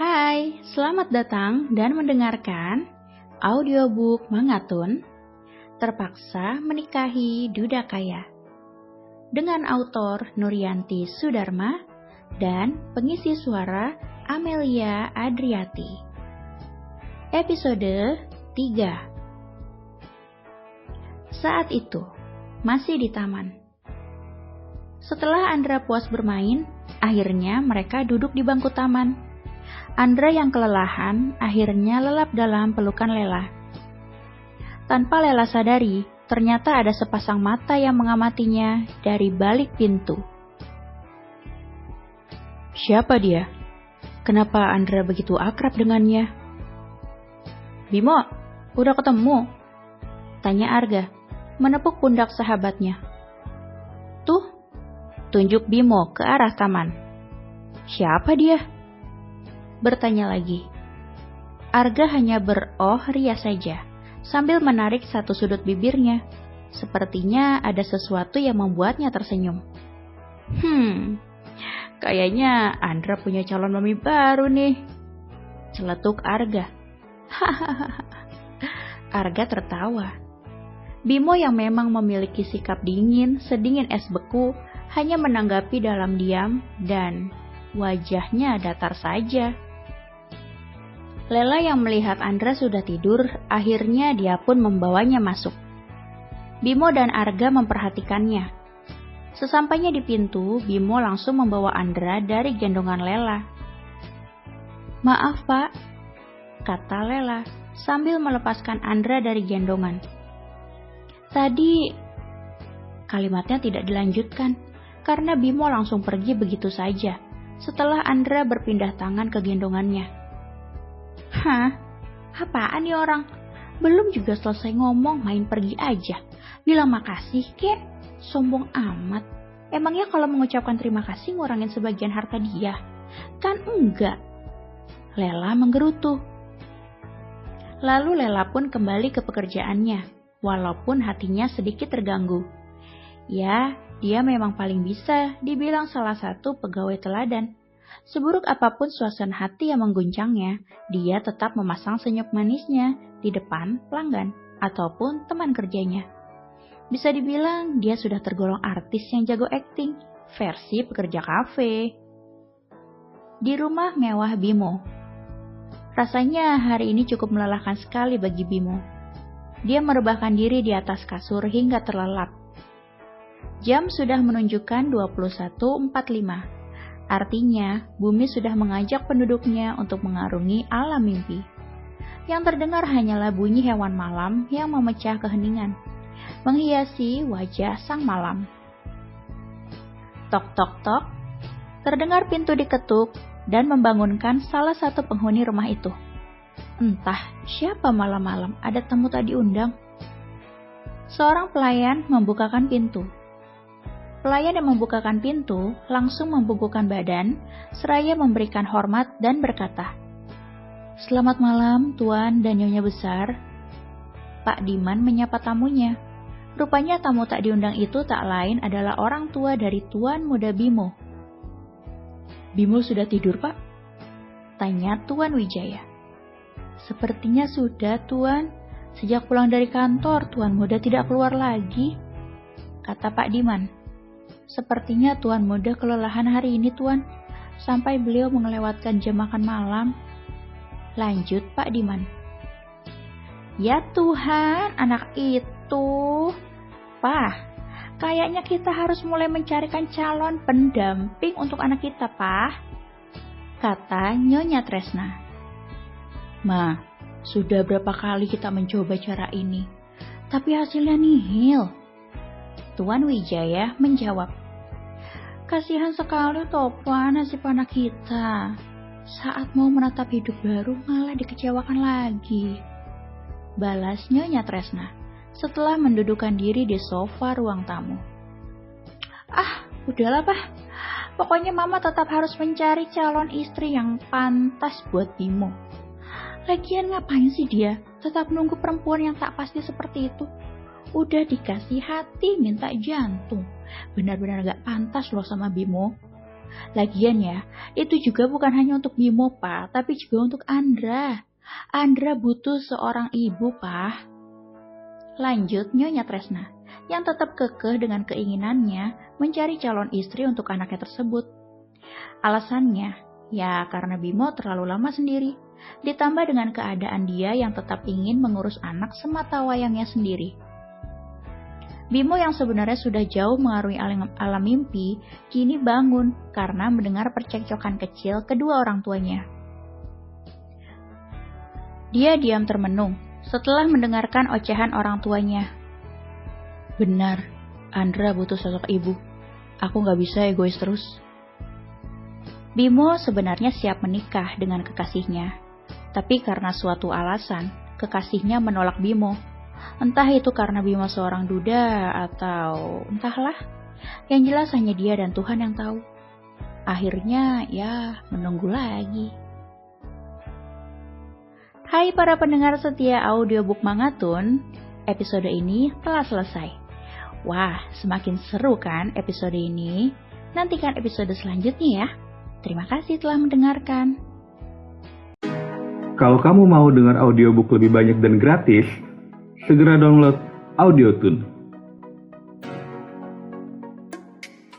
Hai, selamat datang dan mendengarkan audiobook Mangatun, Terpaksa Menikahi Duda Kaya, dengan autor Nuryanti Sudarma dan pengisi suara Amelia Adriati. Episode 3. Saat itu, masih di taman. Setelah Andra puas bermain, akhirnya mereka duduk di bangku taman. Andra yang kelelahan akhirnya lelap dalam pelukan Lela. Tanpa Lela sadari, ternyata ada sepasang mata yang mengamatinya dari balik pintu. Siapa dia? Kenapa Andra begitu akrab dengannya? Bimo, udah ketemu? Tanya Arga, menepuk pundak sahabatnya. Tuh, tunjuk Bimo ke arah taman. Siapa dia? Bertanya lagi. Arga hanya beroh ria saja, sambil menarik satu sudut bibirnya. Sepertinya ada sesuatu yang membuatnya tersenyum. Kayaknya Andra punya calon mami baru nih. Celetuk Arga. Hahaha. Arga tertawa. Bimo yang memang memiliki sikap dingin, sedingin es beku, hanya menanggapi dalam diam dan wajahnya datar saja. Lela yang melihat Andra sudah tidur, akhirnya dia pun membawanya masuk. Bimo dan Arga memperhatikannya. Sesampainya di pintu, Bimo langsung membawa Andra dari gendongan Lela. Maaf Pak, kata Lela sambil melepaskan Andra dari gendongan. Tadi, kalimatnya tidak dilanjutkan karena Bimo langsung pergi begitu saja setelah Andra berpindah tangan ke gendongannya. Hah? Apaan nih orang? Belum juga selesai ngomong, main pergi aja. Bilang makasih, kek. Sombong amat. Emangnya kalau mengucapkan terima kasih ngurangin sebagian harta dia? Kan enggak. Lela menggerutu. Lalu Lela pun kembali ke pekerjaannya, walaupun hatinya sedikit terganggu. Ya, dia memang paling bisa dibilang salah satu pegawai teladan. Seburuk apapun suasana hati yang mengguncangnya, dia tetap memasang senyum manisnya di depan pelanggan ataupun teman kerjanya. Bisa dibilang dia sudah tergolong artis yang jago akting, versi pekerja kafe. Di rumah mewah Bimo. Rasanya hari ini cukup melelahkan sekali bagi Bimo. Dia merebahkan diri di atas kasur hingga terlelap. Jam sudah menunjukkan 21.45. Artinya, bumi sudah mengajak penduduknya untuk mengarungi alam mimpi. Yang terdengar hanyalah bunyi hewan malam yang memecah keheningan, menghiasi wajah sang malam. Tok tok tok, terdengar pintu diketuk dan membangunkan salah satu penghuni rumah itu. Entah siapa malam-malam ada tamu tak diundang. Seorang pelayan membukakan pintu. Pelayan yang membukakan pintu langsung membungkukkan badan, seraya memberikan hormat dan berkata, Selamat malam, Tuan dan Nyonya Besar. Pak Diman menyapa tamunya. Rupanya tamu tak diundang itu tak lain adalah orang tua dari Tuan Muda Bimo. Bimo sudah tidur, Pak? Tanya Tuan Wijaya. Sepertinya sudah, Tuan. Sejak pulang dari kantor, Tuan Muda tidak keluar lagi, kata Pak Diman. Sepertinya Tuan Muda kelelahan hari ini, Tuan, sampai beliau melewatkan jam makan malam. Lanjut Pak Diman. Ya Tuhan, anak itu. Pak, kayaknya kita harus mulai mencarikan calon pendamping untuk anak kita, Pak, kata Nyonya Tresna. Ma, sudah berapa kali kita mencoba cara ini, tapi hasilnya nihil. Tuan Wijaya menjawab. Kasihan sekali Topan nasib anak kita. Saat mau menatap hidup baru malah dikecewakan lagi. Balas Nyonya Tresna setelah mendudukkan diri di sofa ruang tamu. Udahlah Pak. Pokoknya Mama tetap harus mencari calon istri yang pantas buat Bimo. Lagian ngapain sih dia tetap nunggu perempuan yang tak pasti seperti itu? Udah dikasih hati minta jantung. Benar-benar gak pantas loh sama Bimo. Lagian ya, itu juga bukan hanya untuk Bimo, Pak, tapi juga untuk Andra. Andra butuh seorang ibu, Pak. Lanjut Nyonya Tresna, yang tetap kekeh dengan keinginannya mencari calon istri untuk anaknya tersebut. Alasannya, ya karena Bimo terlalu lama sendiri, ditambah dengan keadaan dia yang tetap ingin mengurus anak semata wayangnya sendiri. Bimo yang sebenarnya sudah jauh mengarungi alam mimpi, kini bangun karena mendengar percekcokan kecil kedua orang tuanya. Dia diam termenung setelah mendengarkan ocehan orang tuanya. Benar, Andra butuh sosok ibu. Aku gak bisa egois terus. Bimo sebenarnya siap menikah dengan kekasihnya, tapi karena suatu alasan, kekasihnya menolak Bimo. Entah itu karena Bimo seorang duda atau entahlah. Yang jelas hanya dia dan Tuhan yang tahu. Akhirnya ya menunggu lagi. Hai para pendengar setia audiobook Mangatun, episode ini telah selesai. Wah, semakin seru kan episode ini? Nantikan episode selanjutnya ya. Terima kasih telah mendengarkan. Kalau kamu mau dengar audiobook lebih banyak dan gratis, segera download Audiotune.